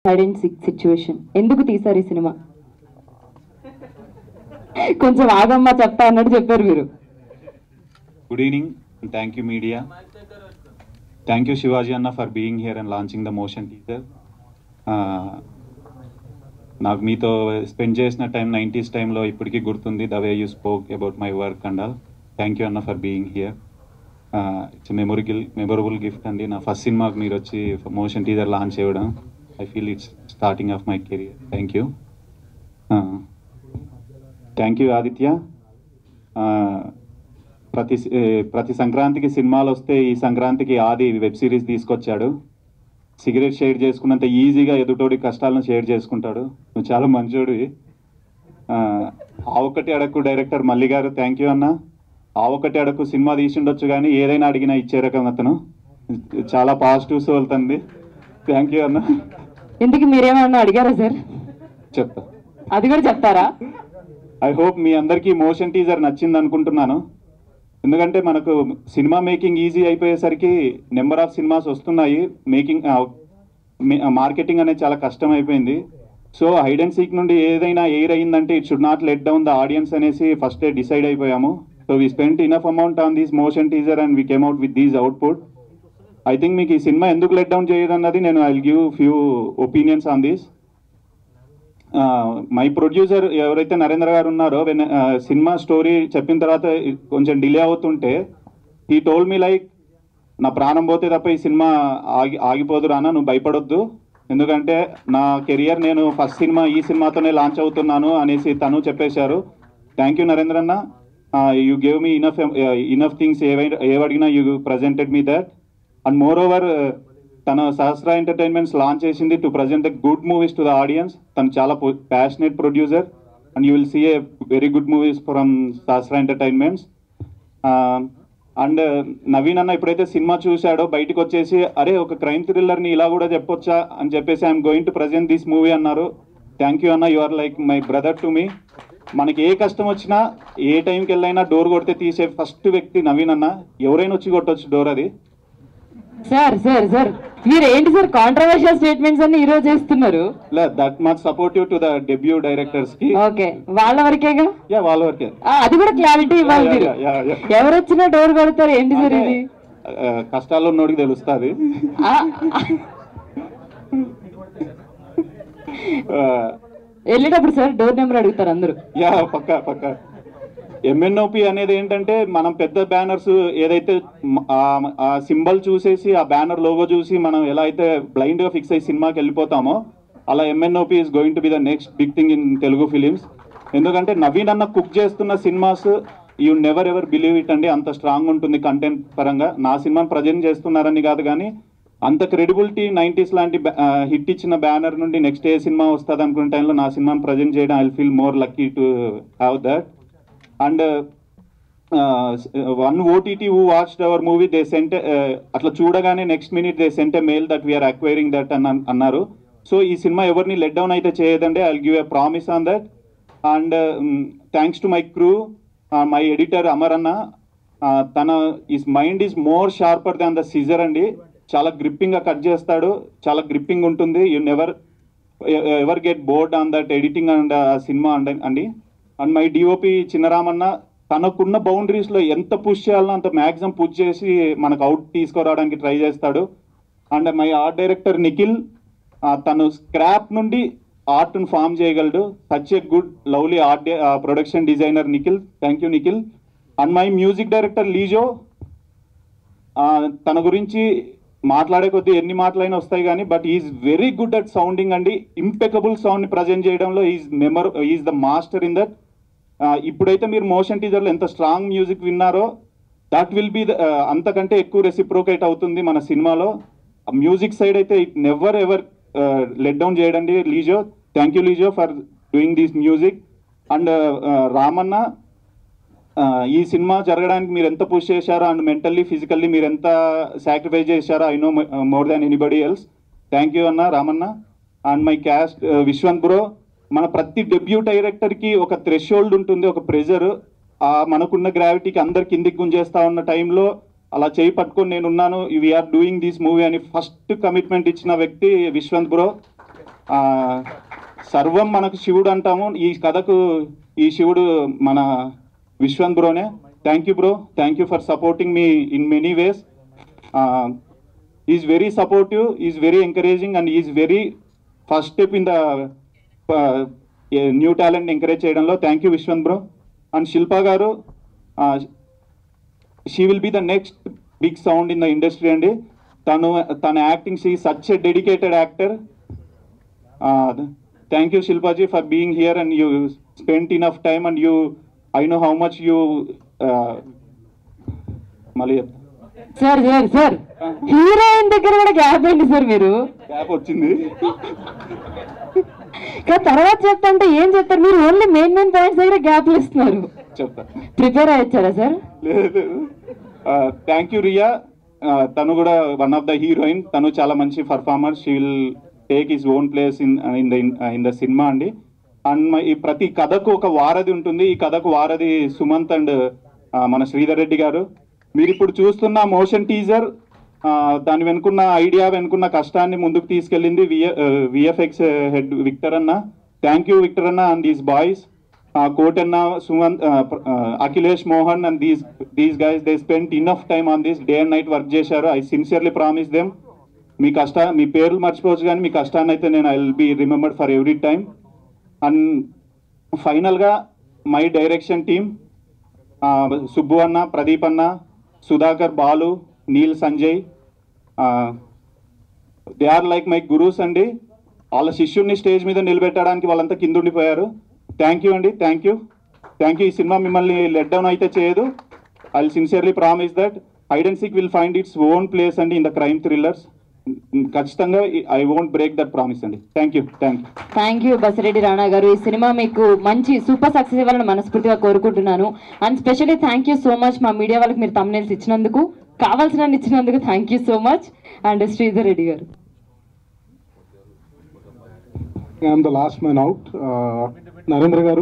Hide and sick situation ఎందుకు తీశారు ఈ సినిమా? కొంచెం ఆగమ్మా చెప్తా అన్నట్టు చెప్పారు మీరు. Good evening and thank you media. Thank you Shivaji Anna for being here and launching the motion teaser. నాకు మీతో స్పెండ్ చేసిన టైం 90s టైంలో ఇప్పటికీ గుర్తుంది. The way you spoke about my work and all. Thank you అన్న for being here. It's memorable gift అండి. నా first సినిమాకి మీరు వచ్చి మోషన్ టీజర్ లాంచ్ చేయడం, I feel it's starting of my career. Thank you. Thank you Aditya. ప్రతి సంక్రాంతికి సినిమాలు వస్తే ఈ సంక్రాంతికి ఆది వెబ్ సిరీస్ తీసుకొచ్చాడు. సిగరెట్ షేర్ చేసుకున్నంత ఈజీగా ఎదుటోడి కష్టాలను షేర్ చేసుకుంటాడు. నువ్వు చాలా మంచోడివి. ఆ ఒక్కటి అడక్కు డైరెక్టర్ మల్లి గారు, థ్యాంక్ యూ అన్న. ఆ ఒక్కటి అడక్కు సినిమా తీసిండొచ్చు కానీ ఏదైనా అడిగినా ఇచ్చే రకం అతను. చాలా పాజిటివ్స్ వెళ్తుంది. థ్యాంక్ యూ అన్న. ఎందుకు మీరేమన్నా అడిగారా సార్? చెప్తా, అది కూడా చెప్తారా? ఐ హోప్ మీ అందరికీ మోషన్ టీజర్ నచ్చింది అనుకుంటున్నాను. ఎందుకంటే మనకు సినిమా మేకింగ్ ఈజీ అయిపోయేసరికి నెంబర్ ఆఫ్ సినిమాస్ వస్తున్నాయి. మార్కెటింగ్ అనేది చాలా కష్టం అయిపోయింది. సో హైడ్ అండ్ సీక్ నుండి ఏదైనా ఎయిర్ అయ్యిందంటే it should not let down the audience అనేసి ఫస్టే డిసైడ్ అయిపోయాము. So we spent enough amount on this motion teaser and we came out with these output. I think మీకు ఈ cinema ఎందుకు let down చేయదన్నది నేను I will give few opinions on this. My producer ఎవరైతే నరేంద్ర గారు ఉన్నారో, cinema story చెప్పిన తర్వాత కొంచెం డిలే అవుతుంటే హీ టోల్ మీ లైక్, నా ప్రాణం పోతే తప్ప ఈ సినిమా ఆగిపోదు రానా, నువ్వు భయపడొద్దు, ఎందుకంటే నా కెరియర్ నేను ఫస్ట్ సినిమా ఈ సినిమాతోనే లాంచ్ అవుతున్నాను అనేసి తను చెప్పేశారు. థ్యాంక్ యూ నరేంద్ర అన్న. You gave me enough things. ఏవడిగినా you presented me that. And moreover తన సహస్ర ఎంటర్టైన్మెంట్స్ లాంచ్ చేసింది to present the good movies to the audience. తను చాలా passionate producer and you will see a very good movies from Sahasra entertainments. And Naveen అన్న ఎప్పుడైతే cinema చూశాడో బయటకు వచ్చేసి, అరే ఒక క్రైమ్ థ్రిల్లర్ని ఇలా కూడా చెప్పొచ్చా అని చెప్పేసి I'm going to present this movie అన్నారు. థ్యాంక్ యూ అన్న. You are like my brother to me. మనకి ఏ కష్టం వచ్చినా ఏ టైంకి వెళ్ళైనా డోర్ కొడితే తీసే ఫస్ట్ వ్యక్తి నవీన్ అన్న. ఎవరైనా వచ్చి కొట్టొచ్చు డోర్. అది సార్ సార్ సార్ మీరు ఏంటి సార్ కాంట్రవర్షియల్ స్టేట్మెంట్స్ అన్ని ఈ రోజు చేస్తున్నారు? That much supportive to the debut directors కి. ఓకే, వాళ్ళ వరకేగా? యా, వాళ్ళ వరకే. అది కూడా క్లారిటీ ఇవ్వాలి మీరు. ఎవరు వచ్చినా డోర్ కొడతారు ఏంటి సార్ ఇది? కష్టాల్లో ఉన్నోడికి తెలుస్తుంది. వెళ్ళేటప్పుడు సార్ డోర్ నెంబర్ అడుగుతారు అందరూ. యా, పక్కా. ఎంఎన్ఓపి అనేది ఏంటంటే మనం పెద్ద బ్యానర్స్ ఏదైతే ఆ సింబల్ చూసేసి ఆ బ్యానర్ లోగో చూసి మనం ఎలా అయితే బ్లైండ్ గా ఫిక్స్ అయ్యి సినిమాకి వెళ్ళిపోతామో, అలా MNOP is going to be the next big thing in Telugu films. ఎందుకంటే నవీన్ అన్న కుక్ చేస్తున్న cinemas you never ever believe it అండి. అంత స్ట్రాంగ్ ఉంటుంది కంటెంట్ పరంగా. నా సినిమాని ప్రజెంట్ చేస్తున్నారని కాదు కానీ అంత క్రెడిబిలిటీ 90s లాంటి హిట్ ఇచ్చిన బ్యానర్ నుండి నెక్స్ట్ ఏ సినిమా వస్తుంది అనుకునే టైంలో నా సినిమాని ప్రజెంట్ చేయడం I feel more lucky to have that. And one OTT who watched our movie they sent, అట్లా చూడగానే next minute they sent a mail that we're acquiring that అన్నారు. సో ఈ సినిమా ఎవరిని లెట్ డౌన్ అయితే చేయదండి. I will give a promise on that. And thanks to my crew, my editor Amar అన్న. తన his mind is more sharper than the scissor అండి. చాలా గ్రిప్పింగ్గా కట్ చేస్తాడు, చాలా గ్రిప్పింగ్ ఉంటుంది. You never ever get bored on that editing and cinema అండి. And my DOP చిన్నరామన్న, తనకున్న బౌండరీస్లో ఎంత పుష్ చేయాలనో అంత మ్యాక్సిమం పుష్ చేసి మనకు అవుట్ తీసుకురావడానికి ట్రై చేస్తాడు. And my art director Nikhil, తను స్క్రాప్ నుండి ఆర్ట్ను ఫామ్ చేయగలడు. Such a good lovely art production designer Nikhil. Thank you Nikhil. And my music director Lijo, తన గురించి మాట్లాడే కొద్దీ ఎన్ని మాటలైనా వస్తాయి కానీ but is very good at sounding అండి. ఇంపెకబుల్ సౌండ్ని ప్రజెంట్ చేయడంలో is the master in that. ఇప్పుడైతే మీరు మోషన్ టీజర్లో ఎంత స్ట్రాంగ్ మ్యూజిక్ విన్నారో దట్ విల్ బి అంతకంటే ఎక్కువ రెసిప్రోకేట్ అవుతుంది మన సినిమాలో. మ్యూజిక్ సైడ్ అయితే it never ever let down చేయడండి Lijo. Thank you Lijo for doing this music. And Ramanna, ఈ సినిమా జరగడానికి మీరు ఎంత పుష్ చేశారో అండ్ మెంటల్లీ ఫిజికల్లీ మీరు ఎంత సాక్రిఫైస్ చేశారో I know more than anybody else. Thank you అన్న Ramanna. And my cast Vishwanth bro. మన ప్రతి డెబ్యూ డైరెక్టర్కి ఒక థ్రెషోల్డ్ ఉంటుంది, ఒక ప్రెజర్. మనకున్న గ్రావిటీకి అందరు కిందికి గుంజేస్తా ఉన్న టైంలో అలా చేయి పట్టుకొని నేనున్నాను, వీఆర్ డూయింగ్ దిస్ మూవీ అని ఫస్ట్ కమిట్మెంట్ ఇచ్చిన వ్యక్తి విశ్వంత్ బ్రో. సర్వం మనకు శివుడు అంటాము, ఈ కథకు ఈ శివుడు మన విశ్వంత్ బ్రోనే. Thank you bro, thank you for supporting me in many ways. Is very supportive, is very encouraging and is very first step in the new talent encourage చేయడంలో. Thank you Vishwanth bro. And Shilpa garu, she will be the next big sound in the industry అండి. తన acting, she such a dedicated actor. Thank you Shilpaji for being here and you spent enough time and you, I know how much you. మళ్ళీ sir sir sir heroine దగ్గర కూడా gap ఏంటి sir? మీరు gap వచ్చింది తర్వాత చెప్తా అంటే ఏం చెప్తారు మీరు? ఓన్లీ మెయిన్ పాయింట్స్ దగ్గర గ్యాప్లు ఇస్తున్నారు. చెప్తా. ప్రిపేర్ అయ్యారా సార్? లేదు. Thank you Riya. తను కూడా వన్ ఆఫ్ ద హీరోయిన్. తను చాలా మంచి performer. She will take his own place in the cinema అండి. అండ్ ఈ ప్రతి కథకు ఒక వారధి ఉంటుంది. ఈ కథకు వారధి సుమంత్ అండ్ మన శ్రీధర్ రెడ్డి గారు. మీరు ఇప్పుడు చూస్తున్న మోషన్ టీజర్, దాని వెనుకున్న ఐడియా, వెనుకున్న కష్టాన్ని ముందుకు తీసుకెళ్ళింది విఎఫ్ఎక్స్ హెడ్ విక్టర్ అన్న. థ్యాంక్ యూ విక్టర్ అన్న and these boys, Kotanna, Sumanth, Akhilesh, Mohan and these guys, they spent enough time on this. Day and night work చేశారు. I sincerely promise them. మీ పేర్లు మర్చిపోవచ్చు కానీ మీ కష్టాన్ని అయితే నేను I will be remembered for every time. And ఫైనల్గా మై డైరెక్షన్ టీమ్, సుబ్బు అన్న, ప్రదీప్ అన్న, Sudhakar, Balu, Neel, Sanjay, they are like my gurus అండి. వాళ్ళ శిష్యుడిని స్టేజ్ మీద నిలబెట్టడానికి వాళ్ళంతా కింద ఉండిపోయారు. థ్యాంక్ యూ అండి, థ్యాంక్ యూ. ఈ సినిమా మిమ్మల్ని లెట్ డౌన్ అయితే చేయదు. I will sincerely promise that hide and seek will find its own place అండి ఇన్ ద క్రైమ్ థ్రిల్లర్స్. ఖచ్చితంగా I won't break that promise అండి. Thank you. Thank you Basireddy Rana garu. ఈ cinema మీకు మంచి సూపర్ సక్సెస్ ఇవ్వాలని మనస్ఫూర్తిగా కోరుకుంటున్నాను. And specially thank you so much మా మీడియా వాళ్ళకి మీరు thumbnails ఇచ్చినందుకు, కావాల్సిన ఇచ్చినందుకు thank you so much. And Sridhar Reddy garu. I'm the last man out. Narendra గారు